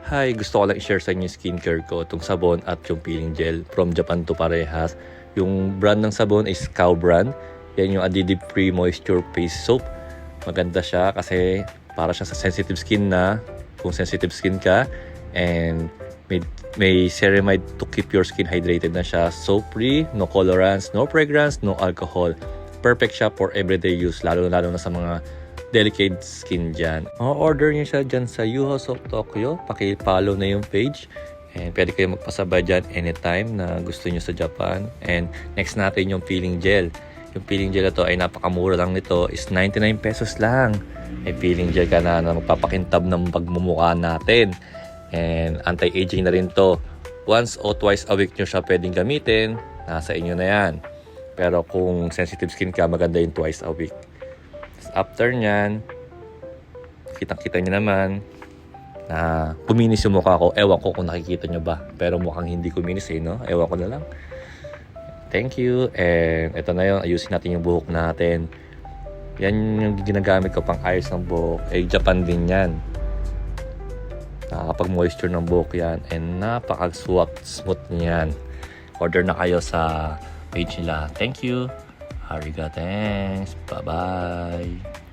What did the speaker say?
Hi, gusto ko lang i-share sa inyo yung skincare ko, itong sabon at yung peeling gel. From Japan to parehas. Yung brand ng sabon is Cow brand. Yan yung Additive Free Moisture Face Soap. Maganda siya kasi para siya sa sensitive skin na, kung sensitive skin ka. And may ceramide to keep your skin hydrated na siya. Soap-free, no colorants, no fragrance, no alcohol. Perfect siya for everyday use, lalo na sa mga delicate skin dyan. Ma-order nyo siya dyan sa Yuhos of Tokyo. Paki-follow na yung page. And pwede kayo magpasabay dyan anytime na gusto nyo sa Japan. And next natin yung peeling gel. Yung peeling gel na to ay napakamura lang nito. Is 99 pesos lang. May peeling gel ka na magpapakintab ng pagmumukha natin. And anti-aging na rin to. Once or twice a week nyo siya pwedeng gamitin. Nasa inyo na yan. Pero kung sensitive skin ka, maganda yung twice a week. After nyan, kitang-kita nyo naman na kuminis yung mukha ko. Ewan ko kung nakikita nyo ba. Pero mukhang hindi kuminis no? Ewan ko na lang. Thank you. And ito na yun. Ayusin natin yung buhok natin. Yan yung ginagamit ko pang ayos ng buhok. Japan din yan. Nakakapag-moisture ng buhok yan. And napaka-smooth niyan. Order na kayo sa page nila. Thank you. Ariga, thanks. Bye-bye.